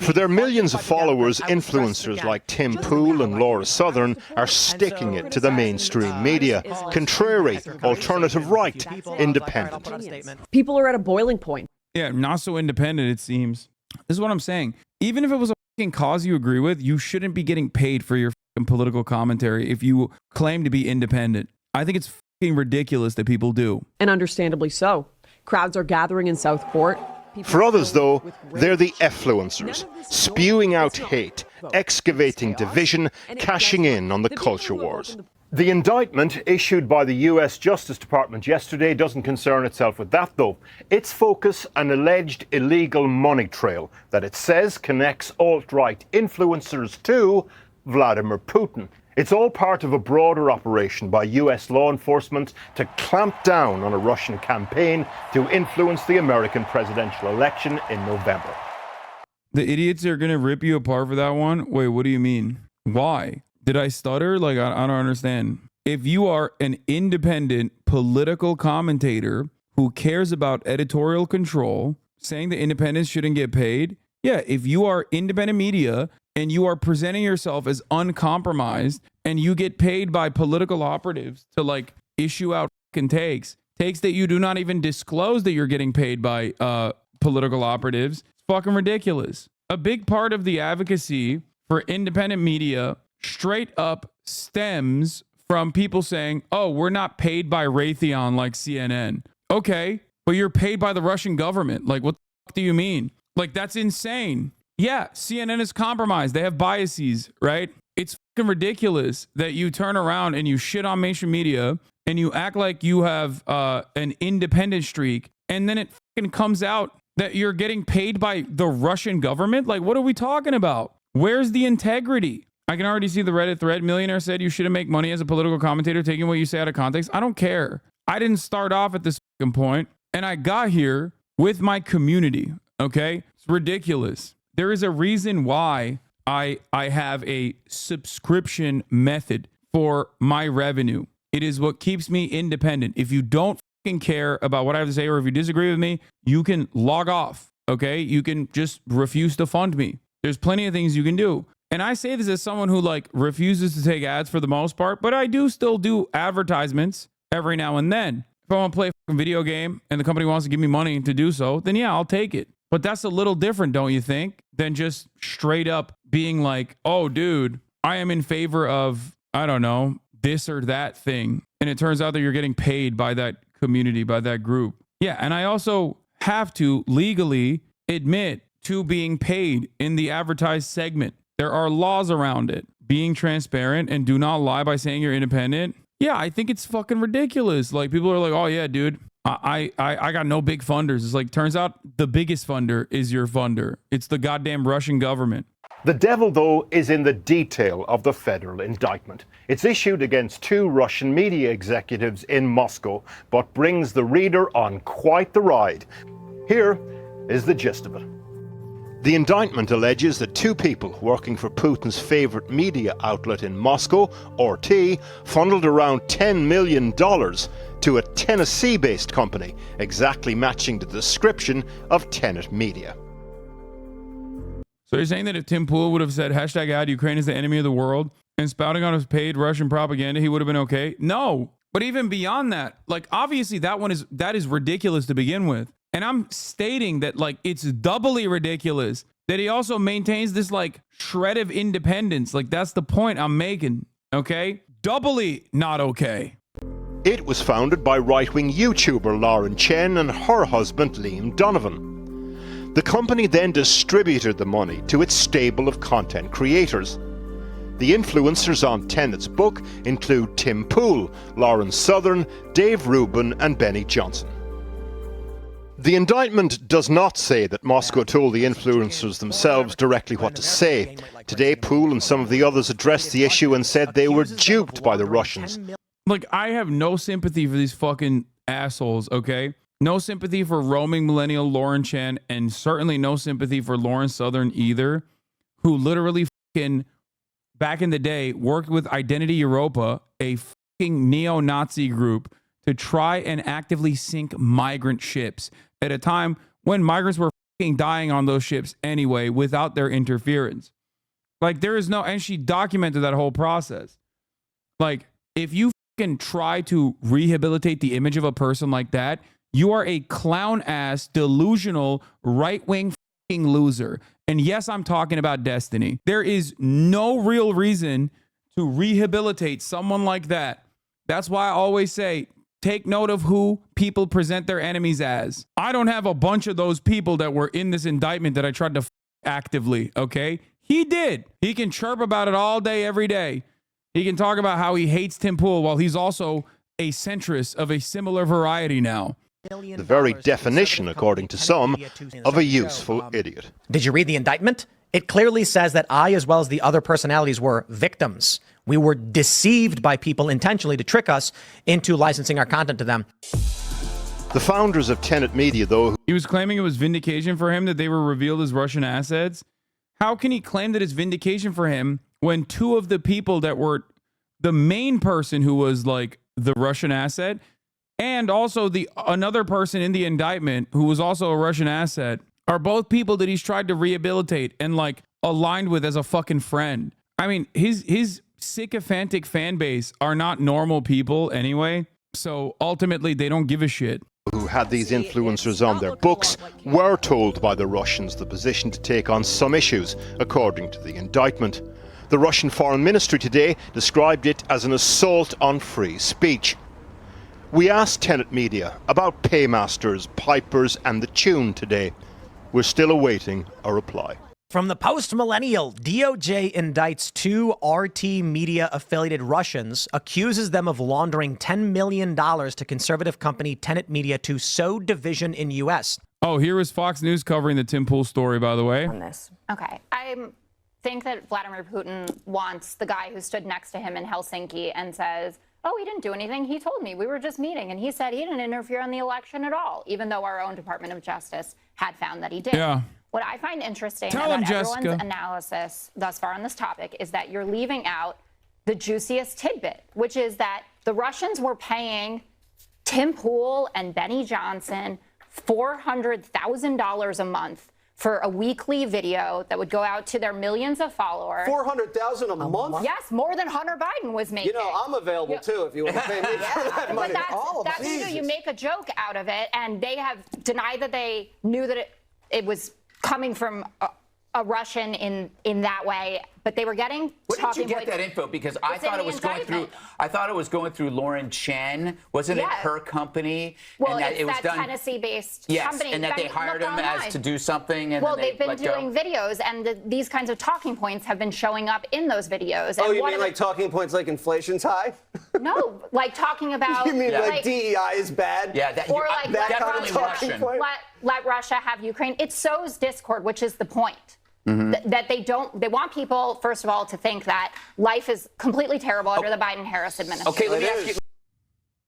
For their millions of followers, influencers like Tim Pool and Laura Southern are sticking it to the mainstream media. Contrary, alternative right, independent. People are at a boiling point. Yeah, not so independent, it seems. This is what I'm saying. Even if it was a fucking cause you agree with, you shouldn't be getting paid for your fucking political commentary if you claim to be independent. I think it's fucking ridiculous that people do. And understandably so. Crowds are gathering in Southport. For others, though, they're the effluencers, spewing out hate, excavating division, cashing in on the culture wars. The indictment issued by the US Justice Department yesterday doesn't concern itself with that, though. Its focus, an alleged illegal money trail that it says connects alt-right influencers to Vladimir Putin. It's all part of a broader operation by US law enforcement to clamp down on a Russian campaign to influence the American presidential election in November. The idiots are going to rip you apart for that one? Wait, what do you mean? Why? Did I stutter? Like, I don't understand. If you are an independent political commentator who cares about editorial control, saying that independents shouldn't get paid, yeah, if you are independent media and you are presenting yourself as uncompromised and you get paid by political operatives to like issue out fucking takes that you do not even disclose that you're getting paid by political operatives, it's fucking ridiculous. A big part of the advocacy for independent media straight up stems from people saying, oh, we're not paid by Raytheon like CNN. Okay, but you're paid by the Russian government. Like, what the fuck do you mean? Like, that's insane. Yeah, CNN is compromised. They have biases, right? It's fucking ridiculous that you turn around and you shit on mainstream media and you act like you have an independent streak, and then it fucking comes out that you're getting paid by the Russian government. Like, what are we talking about? Where's the integrity? I can already see the Reddit thread. Millionaire said you shouldn't make money as a political commentator taking what you say out of context. I don't care. I didn't start off at this fucking point, and I got here with my community, okay? It's ridiculous. There is a reason why I have a subscription method for my revenue. It is what keeps me independent. If you don't fucking care about what I have to say, or if you disagree with me, you can log off, okay? You can just refuse to fund me. There's plenty of things you can do. And I say this as someone who like refuses to take ads for the most part, but I do still do advertisements every now and then. If I want to play a fucking video game and the company wants to give me money to do so, then yeah, I'll take it. But that's a little different, don't you think, than just straight up being like, oh, dude, I am in favor of, I don't know, this or that thing. And it turns out that you're getting paid by that community, by that group. Yeah, and I also have to legally admit to being paid in the advertised segment. There are laws around it. Being transparent and do not lie by saying you're independent. Yeah, I think it's fucking ridiculous. Like, people are like, oh yeah, dude, I got no big funders. It's like, turns out the biggest funder is your funder. It's the goddamn Russian government. The devil, though, is in the detail of the federal indictment. It's issued against two Russian media executives in Moscow, but brings the reader on quite the ride. Here is the gist of it. The indictment alleges that two people working for Putin's favorite media outlet in Moscow, RT, funneled around $10 million to a Tennessee-based company, exactly matching the description of Tenet Media. So you're saying that if Tim Pool would have said hashtag ad Ukraine is the enemy of the world and spouting on his paid Russian propaganda, he would have been okay? No. But even beyond that, like, obviously that is ridiculous to begin with. And I'm stating that, like, it's doubly ridiculous that he also maintains this like shred of independence. Like, that's the point I'm making. Okay? Doubly not okay. It was founded by right-wing YouTuber Lauren Chen and her husband Liam Donovan. The company then distributed the money to its stable of content creators. The influencers on Tenet's book include Tim Pool, Lauren Southern, Dave Rubin, and Benny Johnson. The indictment does not say that Moscow told the influencers themselves directly what to say. Today, Pool and some of the others addressed the issue and said they were duped by the Russians. Like, I have no sympathy for these fucking assholes, okay? No sympathy for roaming millennial Lauren Chen, and certainly no sympathy for Lauren Southern either, who literally fucking, back in the day, worked with Identity Europa, a fucking neo-Nazi group, to try and actively sink migrant ships at a time when migrants were dying on those ships anyway without their interference. Like, there is no, and she documented that whole process. Like, if you fucking try to rehabilitate the image of a person like that, you are a clown ass, delusional, right-wing fucking loser. And yes, I'm talking about Destiny. There is no real reason to rehabilitate someone like that. That's why I always say, take note of who people present their enemies as. I don't have a bunch of those people that were in this indictment that I tried to actively, okay? He did. He can chirp about it all day, every day. He can talk about how he hates Tim Pool while he's also a centrist of a similar variety now. The very definition, according to some, of a useful idiot. Did you read the indictment? It clearly says that I, as well as the other personalities, were victims. We were deceived by people intentionally to trick us into licensing our content to them. The founders of Tenet Media, though... He was claiming it was vindication for him that they were revealed as Russian assets. How can he claim that it's vindication for him when two of the people that were the main person who was like the Russian asset and also the another person in the indictment who was also a Russian asset are both people that he's tried to rehabilitate and like aligned with as a fucking friend? I mean, his sycophantic fan base are not normal people anyway. So ultimately, they don't give a shit. Who had these influencers on their books were told by the Russians the position to take on some issues, according to the indictment. The Russian Foreign Ministry today described it as an assault on free speech. We asked Tenet Media about paymasters, pipers and the tune today. We're still awaiting a reply. From the post-millennial, DOJ indicts two RT Media affiliated Russians, accuses them of laundering $10 million to conservative company Tenet Media to sow division in U.S. Oh, here is Fox News covering the Tim Pool story, by the way. On this. Okay. I think that Vladimir Putin wants the guy who stood next to him in Helsinki and says, oh, he didn't do anything. He told me we were just meeting. And he said he didn't interfere in the election at all, even though our own Department of Justice had found that he did. Yeah. What I find interesting Tell about him, everyone's Jessica. analysis thus far on this topic is that you're leaving out the juiciest tidbit, which is that the Russians were paying Tim Pool and Benny Johnson $400,000 a month for a weekly video that would go out to their millions of followers. $400,000 a month? Yes, more than Hunter Biden was making. You know, I'm available too if you want to pay me for that money. But that's you make a joke out of it, and they have denied that they knew that it was coming from a Russian in that way, but they were getting. Where did you get that info? Because I thought it was going through. I thought it was going through Lauren Chen. Wasn't it her company? Well, and that it's it was that done, Tennessee-based company. and that they hired him as to do something. And well, then they've been doing videos, and these kinds of talking points have been showing up in those videos. Oh, and you mean like talking points like inflation's high? No, like talking about. You mean like DEI is bad? Yeah, that, or like that let kind of talking point? let Russia have Ukraine. It sows discord, which is the point. That they want people, first of all, to think that life is completely terrible under the Biden-Harris administration. Okay, let me ask you.